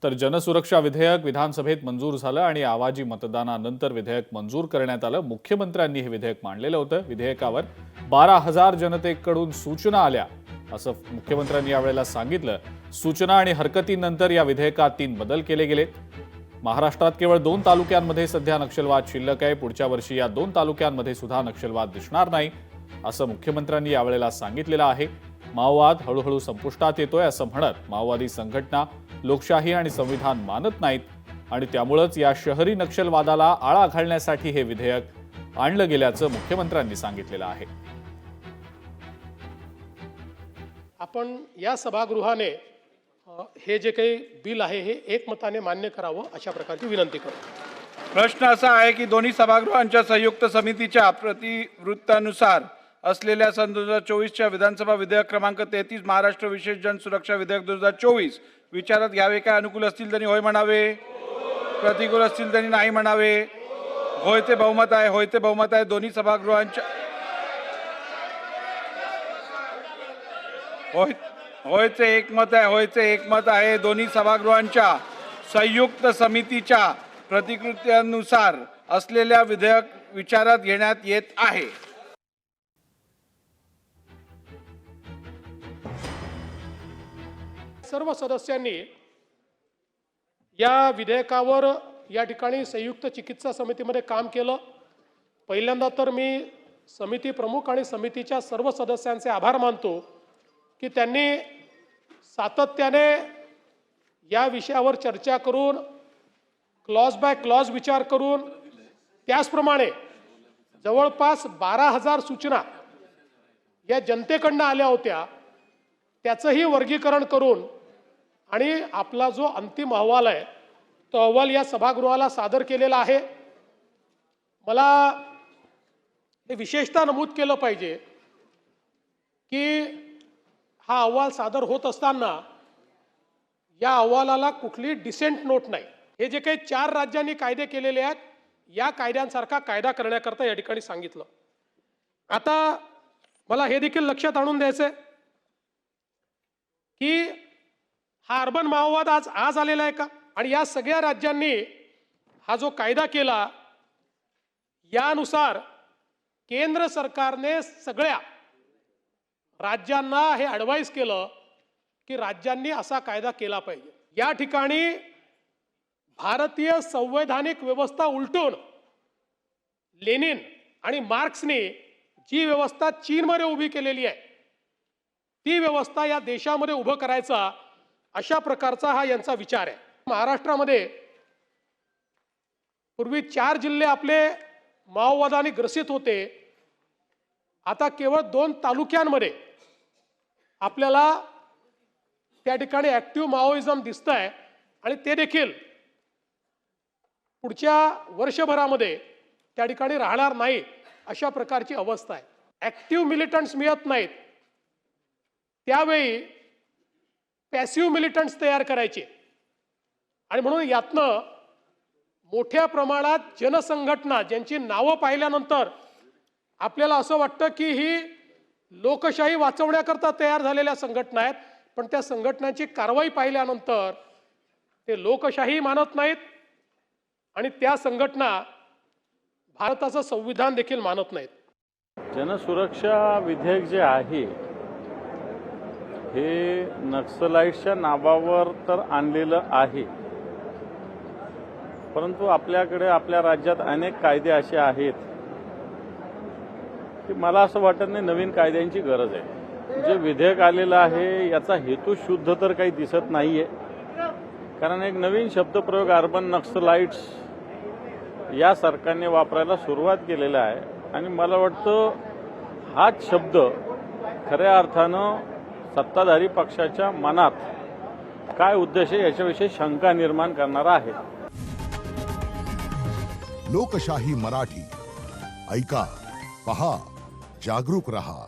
तर जनसुरक्षा विधेयक विधानसभेत मंजूर झालं आणि आवाजी मतदानानंतर विधेयक मंजूर करण्यात आलं। मुख्यमंत्र्यांनी हे विधेयक मांडलेलं होतं। विधेयकावर 12,000 जनतेकडून सूचना आल्या असं मुख्यमंत्र्यांनी यावेळेला सांगितलं। सूचना आणि हरकतीनंतर या विधेयकात 3 बदल केले गेले। महाराष्ट्रात केवळ 2 तालुक्यांमध्ये सध्या नक्षलवाद शिल्लक आहे। पुढच्या वर्षी या 2 तालुक्यांमध्ये सुद्धा नक्षलवाद दिसणार नाही असं मुख्यमंत्र्यांनी यावेळेला सांगितलेलं आहे। माओवाद हळूहळू संपुष्टात येतोय असं म्हणत माओवादी संघटना लोकशाही आणि संविधान मानत नाहीत आणि त्यामुळेच या शहरी नक्षलवादाला आळा घालण्यासाठी हे विधेयक आणलं गेल्याचं मुख्यमंत्र्यांनी सांगितलेलं आहे। आपण या सभागृहाने हे जे काही बिल आहे हे एकमताने मान्य करावं अशा प्रकारची विनंती करतो। प्रश्न असा आहे की दोन्ही सभागृहांच्या संयुक्त समितीच्या प्रतिवृत्तानुसार असलेल्या सन 2024च्या विधानसभा विधेयक क्रमांक 33 महाराष्ट्र विशेष जनसुरक्षा विधेयक 2024 विचारात घ्यावे का? अनुकूल असतील त्यांनी होय म्हणावे, प्रतिकूल असतील त्यांनी नाही म्हणावे। होयचे बहुमत आहे, होयचे बहुमत आहे। दोन्ही सभागृहांच्या होयचे एकमत आहे, होयचे एकमत आहे। दोन्ही सभागृहांच्या संयुक्त समितीच्या प्रतिकृत्यानुसार असलेल्या विधेयक विचारात घेण्यात येत आहे। सर्व सदस्यांनी या विधेयकावर या ठिकाणी संयुक्त चिकित्सा समितीमध्ये काम केलं। पहिल्यांदा तर मी समिती प्रमुख आणि समितीच्या सर्व सदस्यांचे आभार मानतो की त्यांनी सातत्याने या विषयावर चर्चा करून क्लॉज बाय क्लॉज विचार करून त्याचप्रमाणे जवळपास 12,000 सूचना या जनतेकडून आल्या होत्या, त्याचंही वर्गीकरण करून आणि आपला जो अंतिम अहवाल आहे तो अहवाल या सभागृहाला सादर केलेला आहे। मला हे विशेषतः नमूद केलं पाहिजे की हा अहवाल सादर होत असताना या अहवालाला कुठली डिसेंट नोट नाही। हे जे काही 4 राज्यांनी कायदे केलेले आहेत या कायद्यांसारखा कायदा करण्याकरता या ठिकाणी सांगितलं। आता मला हे देखील लक्षात आणून द्यायचंय की हा अर्बन माओवाद आज आलेला आहे का? आणि या सगळ्या राज्यांनी हा जो कायदा केला यानुसार केंद्र सरकारने सगळ्या राज्यांना हे ॲडवाइस केलं की राज्यांनी असा कायदा केला पाहिजे। या ठिकाणी भारतीय संवैधानिक व्यवस्था उलटून लेनिन आणि मार्क्सने जी व्यवस्था चीनमध्ये उभी केलेली आहे ती व्यवस्था या देशामध्ये उभं करायचा अशा प्रकारचा हा यांचा विचार आहे। महाराष्ट्रामध्ये पूर्वी 4 जिल्हे आपले माओवादाने ग्रसित होते, आता केवळ 2 तालुक्यांमध्ये आपल्याला त्या ठिकाणी ऍक्टिव्ह माओइझम दिसतंय आणि ते देखील पुढच्या वर्षभरामध्ये त्या ठिकाणी राहणार नाही अशा प्रकारची अवस्था आहे। ऍक्टिव्ह मिलिटंट्स मिळत नाहीत, त्यावेळी पॅसिव्ह मिलिटंट्स तयार करायचे आणि म्हणून यातनं मोठ्या प्रमाणात जनसंघटना ज्यांची नावं पाहिल्यानंतर आपल्याला असं वाटतं की ही लोकशाही वाचवण्याकरता तयार झालेल्या संघटना आहेत, पण त्या संघटनांची कारवाई पाहिल्यानंतर ते लोकशाही मानत नाहीत आणि त्या संघटना भारताचं संविधान देखील मानत नाहीत। जनसुरक्षा विधेयक जे आहे हे नक्सलाइट्सच्या नावावर तर आणलेलं आहे, परंतु आपल्याकडे आपल्या राज्यात अनेक कायदे असे आहेत की मला असं वाटत नाही नवीन कायद्यांची गरज आहे। जे विधेयक आलेलं आहे याचा हेतू शुद्ध तर काही दिसत नाहीये, कारण एक नवीन शब्दप्रयोग अर्बन नक्सलाइट्स या सरकारने वापरायला सुरुवात केलेला आहे आणि मला वाटतं हाच शब्द खऱ्या अर्थानं सत्ताधारी पक्षाच्या मनात काय उद्देश आहे याच्याविषयी शंका निर्माण करणारा आहे। लोकशाही मराठी ऐका, पहा, जागरूक रहा।